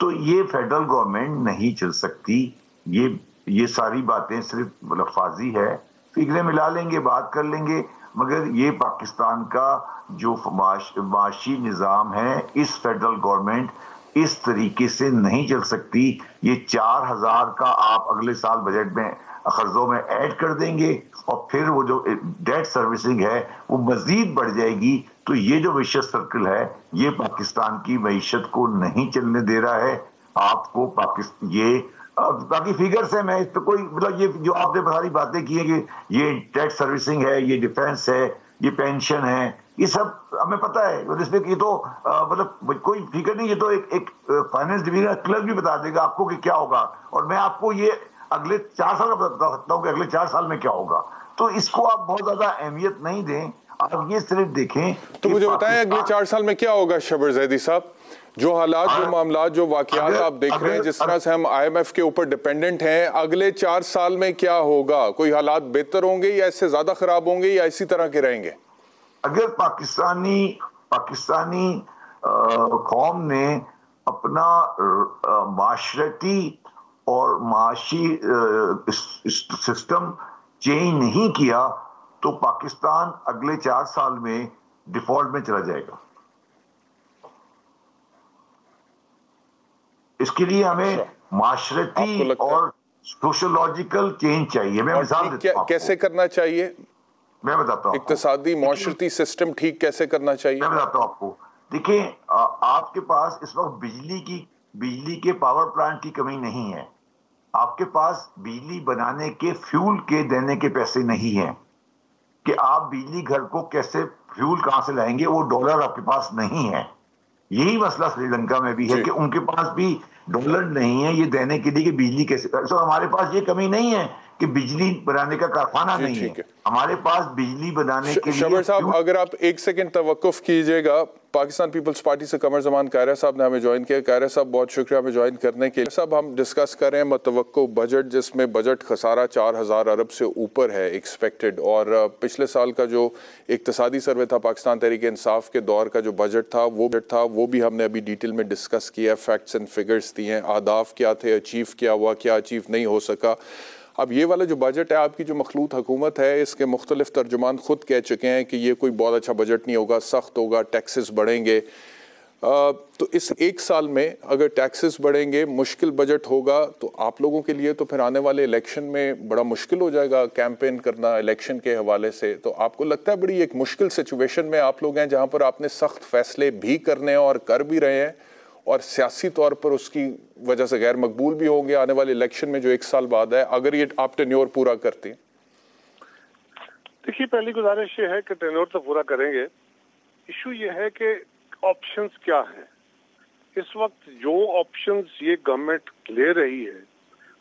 तो ये फेडरल गवर्नमेंट नहीं चल सकती। ये सारी बातें सिर्फ लफाजी है। फिगरें मिला लेंगे, बात कर लेंगे, मगर ये पाकिस्तान का जो माशी निज़ाम है, इस फेडरल गवर्नमेंट इस तरीके से नहीं चल सकती। ये 4000 का आप अगले साल बजट में खर्चों में ऐड कर देंगे और फिर वो जो डेट सर्विसिंग है वो मजीद बढ़ जाएगी। तो ये जो विशेष सर्कल है ये पाकिस्तान की मईशत को नहीं चलने दे रहा है। आपको पाकिस्तान ये बाकी फिगर्स है, मैं इस पर कोई मतलब ये जो आपने सारी बातें की है कि ये डेट सर्विसिंग है, ये डिफेंस है, ये पेंशन है, ये सब हमें पता है। इसमें ये तो मतलब कोई फिगर नहीं, ये तो एक फाइनेंस डिवीजन क्लर्क भी बता देगा आपको कि क्या होगा। और मैं आपको ये अगले 4 साल का बता सकता हूँ कि अगले 4 साल में क्या होगा। तो इसको आप बहुत ज्यादा अहमियत नहीं दें, आप ये सिर्फ देखें। तो मुझे बताएं अगले 4 साल में क्या होगा शबर जैदी साहब? जो हालात, जो मामला, जो वाकयात आप देख रहे हैं, जिस तरह से हम IMF के ऊपर डिपेंडेंट हैं, अगले 4 साल में क्या होगा? कोई हालात बेहतर होंगे या इससे ज्यादा खराब होंगे या इसी तरह के रहेंगे? अगर पाकिस्तानी कौम ने अपना माशरती और माशी सिस्टम चेंज नहीं किया तो पाकिस्तान अगले 4 साल में डिफॉल्ट में चला जाएगा। इसके लिए हमें माशरती और सोशलॉजिकल चेंज चाहिए। मैं मिसाल देता हूं कैसे करना चाहिए, मैं बताता हूं। इक्तिसादी माशरती सिस्टम ठीक कैसे करना चाहिए, मैं बताता हूं आपको। देखिए, आपके पास इस वक्त बिजली के पावर प्लांट की कमी नहीं है। आपके पास बिजली बनाने के फ्यूल के देने के पैसे नहीं है कि आप बिजली घर को कैसे फ्यूल कहां से लाएंगे, वो डॉलर आपके पास नहीं है। यही मसला श्रीलंका में भी है कि उनके पास भी डॉलर नहीं है ये देने के लिए कि बिजली कैसे। तो हमारे पास ये कमी नहीं है कि बिजली बनाने का कारखाना नहीं है, हमारे पास बिजली बनाने के लिए। शबर साहब, अगर आप 1 सेकंड तवक्कुफ कीजिएगा, पाकिस्तान पीपल्स पार्टी से कमर जमान कायरा साहब ने हमें ज्वाइन किया। कायरा साहब, बहुत शुक्रिया हमें ज्वाइन करने के लिए। साहब, हम डिस्कस कर रहे हैं मतवक्को बजट, जिसमें बजट खसारा 4000 अरब से ऊपर है एक्सपेक्टेड। और पिछले साल का जो इक्तिसादी सर्वे था पाकिस्तान तहरीक इंसाफ के दौर का जो बजट था वो भी हमने अभी डिटेल में डिस्कस किया, फैक्ट्स एंड फिगर्स दिए हैं, आदाफ क्या थे, अचीव क्या हुआ, क्या अचीव नहीं हो सका। अब ये वाला जो बजट है, आपकी जो मखलूत हुकूमत है, इसके मुख्तलिफ तर्जुमान खुद कह चुके हैं कि ये कोई बहुत अच्छा बजट नहीं होगा, सख्त होगा, टैक्सेस बढ़ेंगे। तो इस 1 साल में अगर टैक्सेस बढ़ेंगे, मुश्किल बजट होगा, तो आप लोगों के लिए तो फिर आने वाले इलेक्शन में बड़ा मुश्किल हो जाएगा कैंपेन करना इलेक्शन के हवाले से। तो आपको लगता है बड़ी एक मुश्किल सिचुएशन में आप लोग हैं, जहाँ पर आपने सख्त फैसले भी करने हैं और कर भी रहे हैं, और सियासी तौर पर उसकी वजह से गैर मकबूल भी होंगे आने वाले इलेक्शन में जो 1 साल बाद है, अगर ये आप टेन्योर पूरा करते हैं? देखिए, पहली गुजारिश ये है कि टेन्योर तो पूरा करेंगे। इशू ये है कि ऑप्शंस क्या है। इस वक्त जो ऑप्शंस ये गवर्नमेंट ले रही है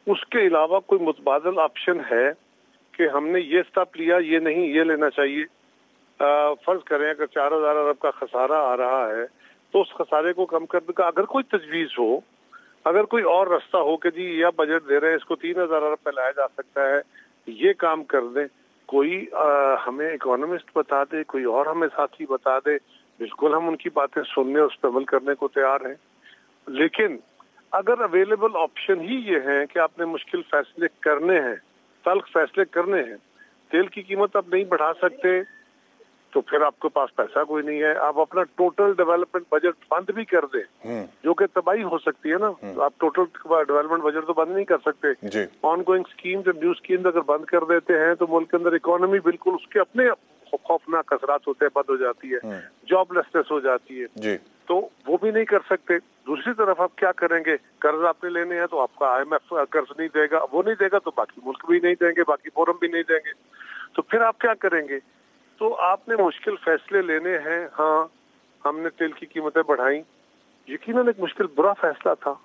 उसके अलावा कोई मुतबादल ऑप्शन है कि हमने ये स्टेप लिया, ये नहीं, ये लेना चाहिए। फर्ज करें अगर 4000 अरब का खसारा आ रहा है तो उस खसारे को कम करने का अगर कोई तजवीज़ हो, अगर कोई और रास्ता हो कि जी यह बजट दे रहे हैं, इसको 3000 अरब पे लाया जा सकता है, ये काम कर दें, कोई हमें इकोनॉमिस्ट बता दे, कोई और हमें साथी बता दे, बिल्कुल हम उनकी बातें सुनने, उस पर अमल करने को तैयार हैं। लेकिन अगर अवेलेबल ऑप्शन ही ये है कि आपने मुश्किल फैसले करने हैं, तल्ख फैसले करने हैं, तेल की कीमत आप नहीं बढ़ा सकते तो फिर आपके पास पैसा कोई नहीं है, आप अपना टोटल डेवलपमेंट बजट बंद भी कर दें जो कि तबाही हो सकती है ना। तो आप टोटल डेवलपमेंट बजट तो बंद नहीं कर सकते। ऑनगोइंग स्कीम्स और न्यू स्कीम्स अगर बंद कर देते हैं तो मुल्क के अंदर इकोनॉमी बिल्कुल उसके अपने खौफनाक असरात होते हैं, बंद हो जाती है, जॉबलेसनेस हो जाती है, तो वो भी नहीं कर सकते। दूसरी तरफ आप क्या करेंगे, कर्ज आपने लेने हैं तो आपका IMF कर्ज नहीं देगा, वो नहीं देगा तो बाकी मुल्क भी नहीं देंगे, बाकी फोरम भी नहीं देंगे, तो फिर आप क्या करेंगे? तो आपने मुश्किल फैसले लेने हैं। हाँ, हमने तेल की कीमतें बढ़ाई, यकीनन एक मुश्किल बुरा फैसला था,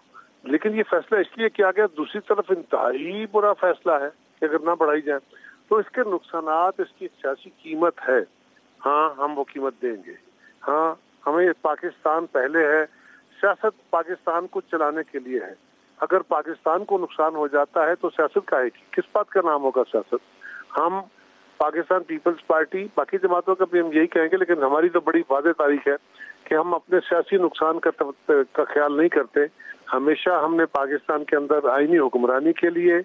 लेकिन ये फैसला इसलिए किया गया। दूसरी तरफ इंतहाई बुरा फैसला है कि अगर ना बढ़ाई जाए तो इसके नुकसानात, इसकी सियासी कीमत है। हाँ, हम वो कीमत देंगे। हाँ, हमें पाकिस्तान पहले है, सियासत पाकिस्तान को चलाने के लिए है। अगर पाकिस्तान को नुकसान हो जाता है तो सियासत का किस बात का नाम होगा सियासत? हम पाकिस्तान पीपल्स पार्टी, बाकी जमातों का भी हम यही कहेंगे, लेकिन हमारी तो बड़ी वादे तारीख है कि हम अपने सियासी नुकसान का ख्याल नहीं करते। हमेशा हमने पाकिस्तान के अंदर आईनी हुक्मरानी के लिए,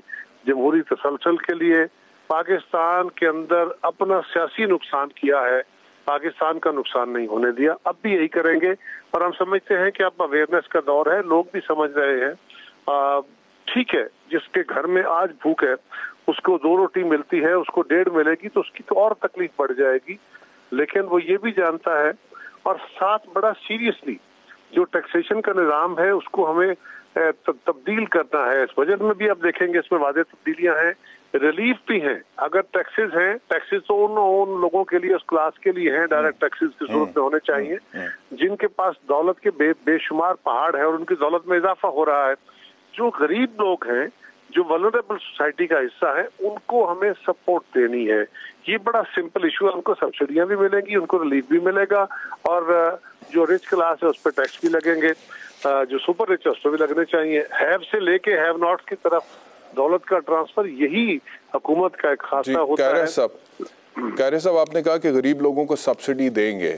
जमहूरी तसलसल के लिए, पाकिस्तान के अंदर अपना सियासी नुकसान किया है, पाकिस्तान का नुकसान नहीं होने दिया। अब भी यही करेंगे और हम समझते हैं कि अब अवेयरनेस का दौर है, लोग भी समझ रहे हैं। ठीक है, जिसके घर में आज भूख है उसको 2 रोटी मिलती है, उसको 1.5 मिलेगी तो उसकी तो और तकलीफ बढ़ जाएगी। लेकिन वो ये भी जानता है और साथ बड़ा सीरियसली जो टैक्सेशन का निज़ाम है उसको हमें तब्दील करना है। इस बजट में भी आप देखेंगे इसमें वादे तब्दीलियां हैं, रिलीफ भी हैं। अगर टैक्सेस हैं, टैक्सेस तो उन लोगों के लिए, उस क्लास के लिए हैं, डायरेक्ट टैक्सेस की सूरत में होने चाहिए जिनके पास दौलत के बेशुमार पहाड़ है और उनकी दौलत में इजाफा हो रहा है। जो गरीब लोग हैं, जो वल्नरेबल सोसाइटी का हिस्सा है, उनको हमें सपोर्ट देनी है। ये बड़ा सिंपल इशू है। उनको सब्सिडियां भी मिलेंगी, उनको रिलीफ भी मिलेगा और जो रिच क्लास है उस पर टैक्स भी लगेंगे, जो सुपर रिच है उस पर भी लगने चाहिए। हैव से लेके हैव नॉट की तरफ दौलत का ट्रांसफर यही हुकूमत का एक खासा होता है। कायरे साहब, आपने कहा कि गरीब लोगों को सब्सिडी देंगे,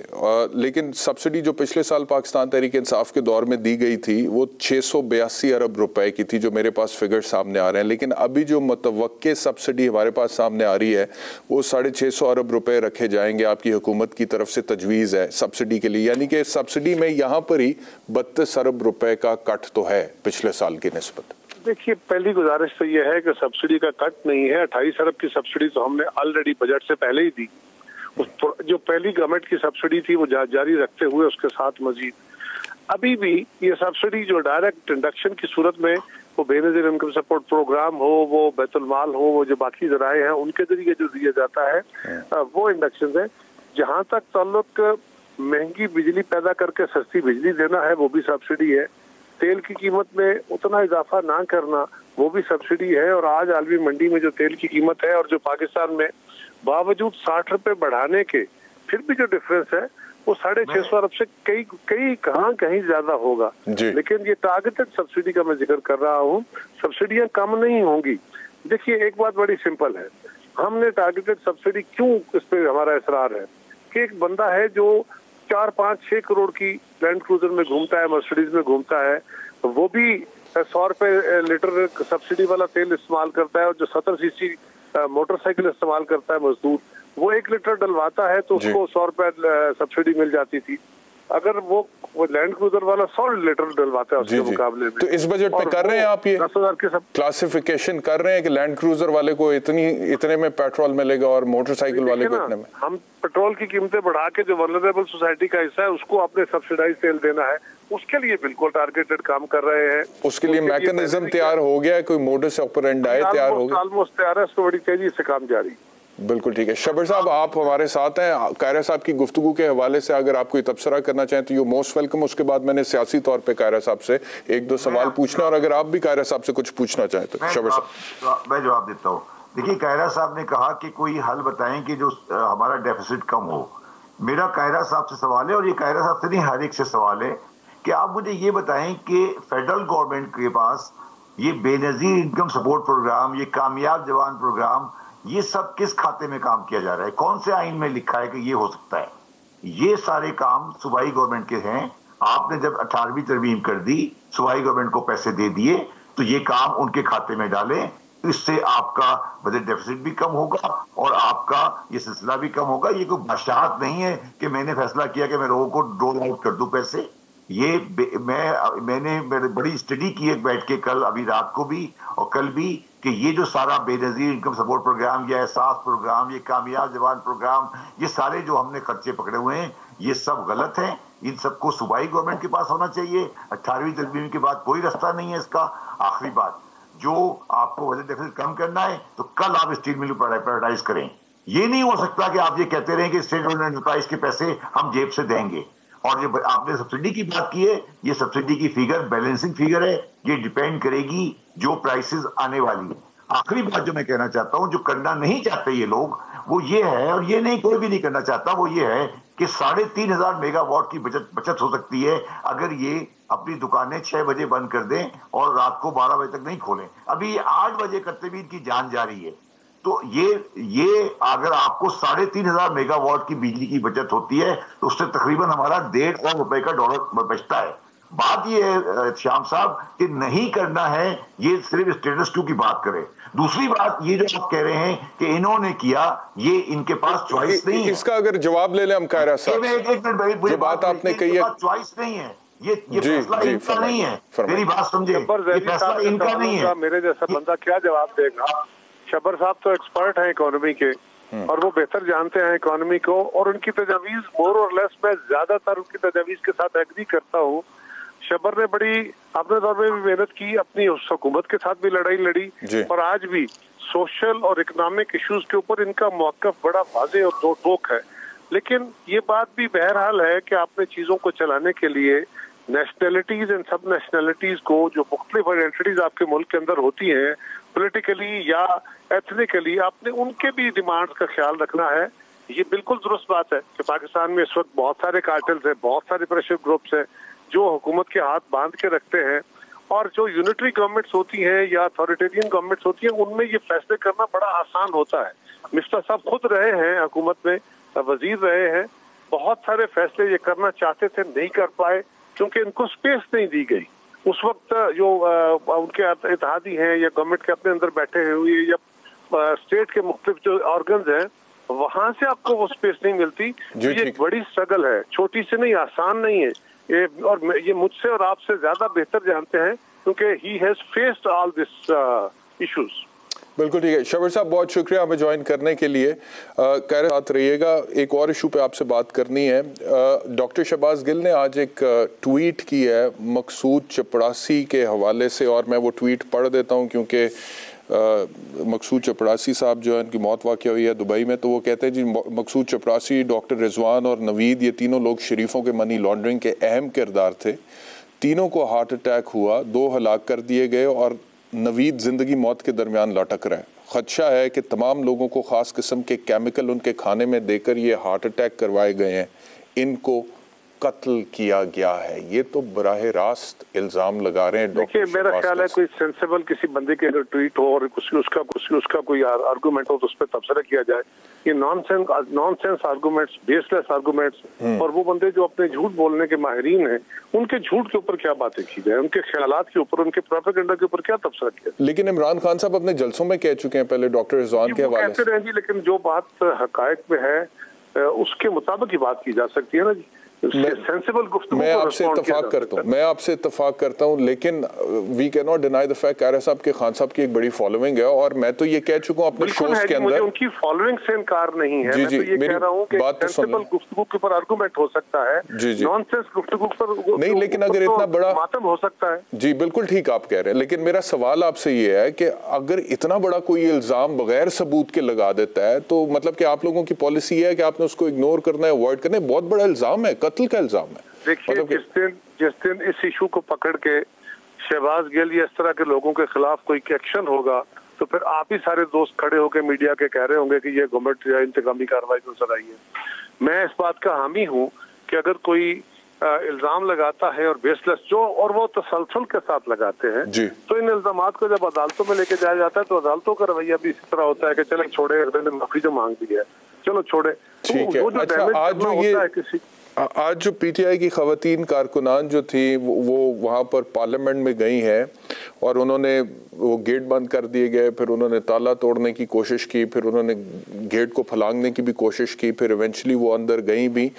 लेकिन सब्सिडी जो पिछले साल पाकिस्तान तहरीक इंसाफ के दौर में दी गई थी वो 682 अरब रुपए की थी, जो मेरे पास फिगर सामने आ रहे हैं। लेकिन अभी जो मुतवक्के सब्सिडी हमारे पास सामने आ रही है वो 650 अरब रुपए रखे जाएंगे, आपकी हुकूमत की तरफ से तजवीज़ है सब्सिडी के लिए। यानी कि सब्सिडी में यहाँ पर ही 32 अरब रुपए का कट तो है पिछले साल की निस्बत। देखिए, पहली गुजारिश तो यह है कि सब्सिडी का कट नहीं है। 28 अरब की सब्सिडी तो हमने ऑलरेडी बजट से पहले ही दी। जो पहली गवर्नमेंट की सब्सिडी थी वो जारी रखते हुए उसके साथ मजीद अभी भी ये सब्सिडी जो डायरेक्ट इंडक्शन की सूरत में, वो बेनजीर इनकम सपोर्ट प्रोग्राम हो, वो बैतुल माल हो, वो जो बाकी जराए हैं उनके जरिए जो दिया जाता है वो इंडक्शन है। जहाँ तक ताल्लुक महंगी बिजली पैदा करके सस्ती बिजली देना है वो भी सब्सिडी है। तेल की कीमत में उतना इजाफा ना करना वो भी सब्सिडी है। और आज आलमी मंडी में जो तेल की कीमत है और जो पाकिस्तान में बावजूद 60 रुपए बढ़ाने के फिर भी जो डिफरेंस है वो 650 अरब से कहीं ज्यादा होगा। लेकिन ये टारगेटेड सब्सिडी का मैं जिक्र कर रहा हूँ, सब्सिडियां कम नहीं होंगी। देखिए, एक बात बड़ी सिंपल है, हमने टारगेटेड सब्सिडी क्यों इस पे हमारा इसरार है कि एक बंदा है जो 4, 5, 6 करोड़ की लैंड क्रूजर में घूमता है, मर्सिडीज में घूमता है, वो भी 100 रुपए लीटर सब्सिडी वाला तेल इस्तेमाल करता है। और जो 70 सीसी मोटरसाइकिल इस्तेमाल करता है मजदूर, वो 1 लीटर डलवाता है तो उसको 100 रुपए सब्सिडी मिल जाती थी। अगर वो लैंड क्रूजर वाला 100 लीटर डलवाता है उसके मुकाबले में। तो इस बजट में कर रहे हैं आप ये 10,000 के सब क्लासिफिकेशन कर रहे हैं कि लैंड क्रूजर वाले को इतने में पेट्रोल मिलेगा और मोटरसाइकिल वाले को इतने में? हम पेट्रोल की कीमतें बढ़ा के जो वल्नरेबल सोसाइटी का हिस्सा है उसको आपने सब्सिडाइज तेल देना है, उसके लिए बिल्कुल टारगेटेड काम कर रहे हैं। उसके लिए मैकेनिज्म तैयार हो गया है, कोई मोडस ऑपरेंडी तैयार हो गया? ऑलमोस्ट तैयार है, उसको बड़ी तेजी से काम जारी। बिल्कुल ठीक है। शब्बर साहब, आप हमारे साथ हैं। कायरा साहब की गुफ्तगू के हवाले से अगर आप कोई तबसरा करना चाहें तो यू मोस्ट वेलकम। उसके बाद मैंने सियासी तौर पे कायरा साहब से 1-2 सवाल पूछना, और अगर आप भी कायरा साहब से कुछ पूछना चाहें तो शब्बर साहब। मैं जवाब देता हूँ। देखिए, कायरा साहब ने कहा कि कोई हल बताएं कि जो हमारा डेफिसिट कम हो। मेरा कायरा साहब से सवाल है, और ये कायरा साहब से नहीं हर एक से सवाल है, कि आप मुझे ये बताएं कि फेडरल गवर्नमेंट के पास ये बेनजीर इनकम सपोर्ट प्रोग्राम, ये कामयाब जवान प्रोग्राम, ये सब किस खाते में काम किया जा रहा है? कौन से आइन में लिखा है कि ये हो सकता है? ये सारे काम सूबाई गवर्नमेंट के हैं। आपने जब 18वीं तरमीम कर दी, सूबाई गवर्नमेंट को पैसे दे दिए, तो ये काम उनके खाते में डालें। इससे आपका बजट डेफिसिट भी कम होगा और आपका ये सिलसिला भी कम होगा। ये कोई बादशाहत नहीं है कि मैंने फैसला किया कि मैं लोगों को डोल आउट कर दूं पैसे। ये मैंने बड़ी स्टडी की है बैठ के, कल अभी रात को भी और कल भी, कि ये जो सारा बेनजीर इनकम सपोर्ट प्रोग्राम, ये एहसास प्रोग्राम, ये कामयाब जवान प्रोग्राम, ये सारे जो हमने खर्चे पकड़े हुए हैं, ये सब गलत हैं। इन सबको सूबाई गवर्नमेंट के पास होना चाहिए। 18वीं तरमीम के बाद कोई रास्ता नहीं है इसका। आखिरी बात, जो आपको बजट डेफिसिट कम करना है तो कल आप स्टील मिल प्राइवेटाइज करें। ये नहीं हो सकता कि आप ये कहते रहें कि स्टेट ओन्ड एंटरप्राइज के पैसे हम जेब से देंगे। और ये आपने सब्सिडी की बात की है, ये सब्सिडी की फिगर बैलेंसिंग फिगर है, ये डिपेंड करेगी जो प्राइसेस आने वाली है। आखिरी बात जो मैं कहना चाहता हूं, जो करना नहीं चाहते ये लोग, वो ये है, और ये नहीं कोई भी नहीं करना चाहता, वो ये है कि 3,500 मेगावाट की बचत हो सकती है अगर ये अपनी दुकानें 6 बजे बंद कर दें और रात को 12 बजे तक नहीं खोलें। अभी 8 बजे करते भी इनकी जान जा रही है। तो ये अगर आपको 3,500 मेगावाट की बिजली की बचत होती है तो उससे तकरीबन हमारा 1.5 अरब रुपए का डॉलर बचता है। बात ये है श्याम साहब कि नहीं करना है, ये सिर्फ स्टेटस क्यू की बात करें। दूसरी बात, ये जो आप कह रहे हैं कि इन्होंने किया, ये इनके पास चॉइस नहीं है। इसका अगर जवाब ले लें हम कायरा साहब, एक मिनट, जो बात आपने कही है, चॉइस नहीं है, ये फैसला इनका नहीं है, मेरी बात समझे, ये फैसला इनका नहीं है। मेरे जैसा बंदा क्या जवाब देगा? शब्बर साहब तो एक्सपर्ट हैं इकोनॉमी के, और वो बेहतर जानते हैं इकोनॉमी को, और उनकी तजावीज मोर और लेस मैं ज्यादातर उनकी तजावीज के साथ एग्री करता हूँ। शब्बर ने बड़ी अपने दौर में भी मेहनत की, अपनी उस हुकूमत के साथ भी लड़ाई लड़ी, और आज भी सोशल और इकोनॉमिक इश्यूज के ऊपर इनका मौक़िफ़ बड़ा वाज़ेह और दो टोक है। लेकिन ये बात भी बहरहाल है कि आपने चीजों को चलाने के लिए नेशनलिटीज एंड सब नेशनलिटीज को, जो मुख्तलिफ आइडेंटिटीज आपके मुल्क के अंदर होती हैं पॉलिटिकली या एथनिकली, आपने उनके भी डिमांड्स का ख्याल रखना है। ये बिल्कुल दुरुस्त बात है कि पाकिस्तान में इस वक्त बहुत सारे कार्टेल्स हैं, बहुत सारे प्रेशर ग्रुप्स हैं जो हुकूमत के हाथ बांध के रखते हैं, और जो यूनिटरी गवर्नमेंट्स होती हैं या अथॉरिटेरियन गवर्नमेंट्स होती हैं उनमें ये फैसले करना बड़ा आसान होता है। मिफ्ता साहब खुद रहे हैं हुकूमत में, वजीर रहे हैं, बहुत सारे फैसले ये करना चाहते थे, नहीं कर पाए क्योंकि इनको स्पेस नहीं दी गई। उस वक्त जो उनके इत्तेहादी हैं या गवर्नमेंट के अपने अंदर बैठे हुए या स्टेट के मुख्तलिफ जो ऑर्गन्स हैं, वहां से आपको वो स्पेस नहीं मिलती। तो ये एक बड़ी स्ट्रगल है, छोटी से नहीं, आसान नहीं है ये, और ये मुझसे और आपसे ज्यादा बेहतर जानते हैं क्योंकि he has faced all this issues. बिल्कुल ठीक है। शब्बर साहब बहुत शुक्रिया हमें ज्वाइन करने के लिए, कह साथ रहिएगा। एक और इशू पे आपसे बात करनी है। डॉक्टर शहबाज गिल ने आज एक ट्वीट की है मकसूद चपड़ासी के हवाले से, और मैं वो ट्वीट पढ़ देता हूँ क्योंकि मकसूद चपड़ासी साहब जो है उनकी मौत वाक़या हुई है दुबई में। तो वो कहते हैं जी, मकसूद चपड़ासी, डॉक्टर रिजवान और नवीद, ये तीनों लोग शरीफों के मनी लॉन्ड्रिंग के अहम किरदार थे। तीनों को हार्ट अटैक हुआ, 2 हलाक कर दिए गए और नवीद ज़िंदगी मौत के दरमियान लटक रहा है। ख़दशा है कि तमाम लोगों को ख़ास किस्म के केमिकल उनके खाने में देकर ये हार्ट अटैक करवाए गए हैं, इनको कत्ल किया गया है। ये तो बराह रास्त इल्ज़ाम लगा रहे हैं। देखिए, मेरा ख्याल है कोई सेंसेबल किसी बंदे के अगर ट्वीट हो और उसका कोई आर्गूमेंट हो तो उस पर तबसरा किया जाए। ये नॉनसेंस आर्गूमेंट्स, बेसलेस आर्गूमेंट्स, और वो बंदे जो अपने झूठ बोलने के माहिरीन हैं उनके झूठ के ऊपर क्या बातें की जाए, उनके ख्यालात के ऊपर, उनके प्रोपेगेंडा के ऊपर क्या तबसरा किया। लेकिन इमरान खान साहब अपने जलसों में कह चुके हैं पहले डॉक्टर रिजवान के हवाले से। कहते लेकिन जो बात हकायक में है उसके मुताबिक ही बात की जा सकती है ना जी। मैं आपसे इत्तफाक करता हूँ, लेकिन we can not deny the fact Kaira sahab के खान साहब की एक बड़ी फॉलोइंग है, और मैं तो ये कह चुका हूँ अपने शोज के अंदर, उनकी फॉलोइंग से इनकार नहीं है। मैं तो ये कह रहा हूँ कि सेंसिबल गुफ्तगू के ऊपर आर्गुमेंट हो सकता है, नॉनसेंस गुफ्तगू पर नहीं, लेकिन अगर इतना बड़ा मातम हो सकता है। जी बिल्कुल ठीक आप कह रहे हैं, लेकिन मेरा सवाल आपसे ये है कि अगर इतना बड़ा कोई इल्जाम बगैर सबूत के लगा देता है तो मतलब कि आप लोगों की पॉलिसी है कि आपने उसको इग्नोर करना है, अवॉइड करना है। बहुत बड़ा इल्जाम है, कत्ल का इल्जाम है। देखिए, जिस दिन इस इशू को पकड़ के शहबाज गिल या इस तरह के लोगों के खिलाफ कोई एक्शन होगा तो फिर आप ही सारे दोस्त खड़े होकर मीडिया के कह रहे होंगे कि ये गवर्नमेंट इंतकामी कार्रवाई नजर आई है। मैं इस बात का हामी हूँ कि अगर कोई इल्जाम लगाता है और बेसलेस जो, और वो तसलसल के साथ लगाते हैं, तो इन इल्जामात को जब अदालतों में लेके जाया जाता है तो अदालतों का रवैया भी इसी तरह होता है कि चले छोड़े, अगले ने माफी जो मांग दी है चलो छोड़े। ठीक है। अच्छा, आज जो पीटीआई की खवातीन कारकुनान जो थी वो वहाँ पर पार्लियामेंट में गई हैं और उन्होंने वो गेट बंद कर दिए गए, फिर उन्होंने ताला तोड़ने की कोशिश की, फिर उन्होंने गेट को फलांगने की भी कोशिश की, फिर इवेंचुअली वो अंदर गई भी।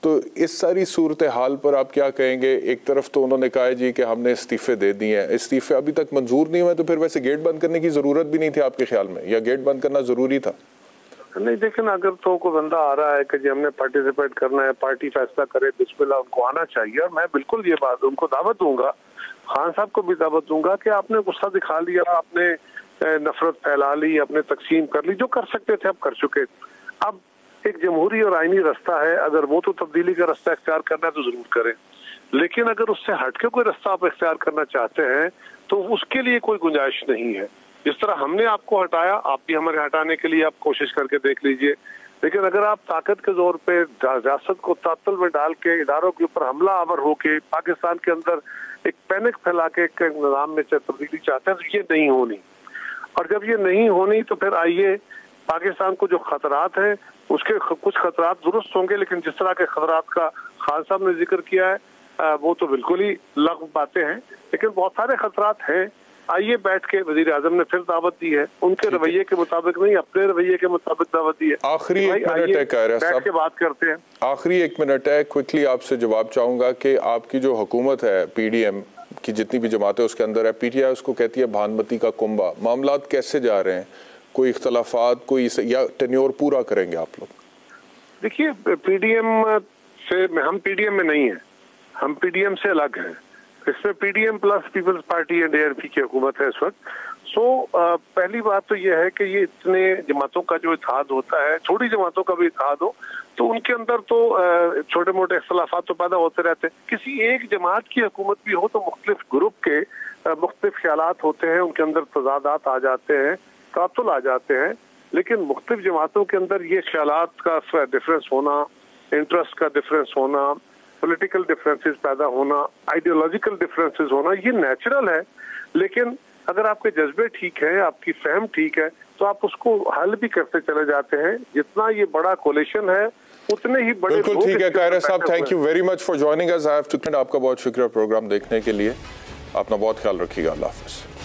तो इस सारी सूरत हाल पर आप क्या कहेंगे? एक तरफ तो उन्होंने कहा है जी कि हमने इस्तीफे दे दिए हैं, इस्तीफे अभी तक मंजूर नहीं हुए, तो फिर वैसे गेट बंद करने की ज़रूरत भी नहीं थी आपके ख्याल में, या गेट बंद करना ज़रूरी था? नहीं, देखिए ना, अगर तो कोई बंदा आ रहा है कि जी हमने पार्टिसिपेट करना है, पार्टी फैसला करे, बिस्मिल्लाह, उनको आना चाहिए। और मैं बिल्कुल ये बात उनको दावत दूंगा, खान साहब को भी दावत दूंगा कि आपने गुस्सा दिखा लिया, आपने नफरत फैला ली, आपने तकसीम कर ली, जो कर सकते थे अब कर चुके। अब एक जमहूरी और आईनी रास्ता है, अगर वो तो तब्दीली का रास्ता इख्तियार करना है तो जरूर करें, लेकिन अगर उससे हटके कोई रास्ता आप इख्तियार करना चाहते हैं तो उसके लिए कोई गुंजाइश नहीं है। जिस तरह हमने आपको हटाया, आप भी हमारे हटाने के लिए आप कोशिश करके देख लीजिए। लेकिन अगर आप ताकत के जोर पे रियासत को तातल में डाल के इदारों के ऊपर हमला आवर होके पाकिस्तान के अंदर एक पैनिक फैला के एक निज़ाम में तब्दीली चाहते हैं तो ये नहीं होनी। और जब ये नहीं होनी तो फिर आइए, पाकिस्तान को जो खतरात हैं उसके कुछ खतरात दुरुस्त होंगे, लेकिन जिस तरह के खतरात का खान साहब ने जिक्र किया है वो तो बिल्कुल ही लग़्व बातें हैं। लेकिन बहुत सारे खतरात हैं। आइए बैठ के, वजीर आजम ने फिर दावत दी है, उनके रवैये के मुताबिक नहीं, अपने रवैये के मुताबिक दावत दी है। आखिरी 1 मिनट है कायरा साहब, बैठ के बात करते हैं। आखिरी 1 मिनट है, क्विकली आपसे जवाब चाहूंगा कि आपकी जो हुकूमत है, PDM की जितनी भी जमातें उसके अंदर है, PTI उसको कहती है भानमती का कुंभा, मामलात कैसे जा रहे हैं, कोई इख्तलाफात, कोई या टेन्योर पूरा करेंगे आप लोग? देखिए, PDM से हम PDM में नहीं है, हम PDM से अलग हैं। इसमें PDM plus Peoples Party and ANP की हुकूमत है इस वक्त। पहली बात तो यह है कि ये इतने जमातों का जो इत्तेहाद होता है, छोटी जमातों का भी इत्तेहाद हो, तो उनके अंदर तो छोटे मोटे इख्तलाफात तो पैदा होते रहते हैं। किसी एक जमात की हुकूमत भी हो तो मुख्तलिफ ग्रुप के मुख्तलिफ ख्यालात होते हैं, उनके अंदर तजादात आ जाते हैं, तातुल आ जाते हैं, लेकिन मुख्तलिफ जमातों के अंदर ये ख्यालात का डिफरेंस होना, इंटरेस्ट का डिफरेंस होना, पॉलिटिकल डिफरेंसेस पैदा होना, आइडियोलॉजिकल डिफरेंसेस होना, ये नेचुरल है। लेकिन अगर आपके जज्बे ठीक है, आपकी फहम ठीक है, तो आप उसको हल भी करते चले जाते हैं। जितना ये बड़ा कोलिशन है उतने ही बड़े। बिल्कुल ठीक है Kaira sahab, thank you very much for joining us. I have to, आपका बहुत शुक्रिया प्रोग्राम देखने के लिए। अपना बहुत ख्याल रखिएगा। अल्लाह हाफिज़।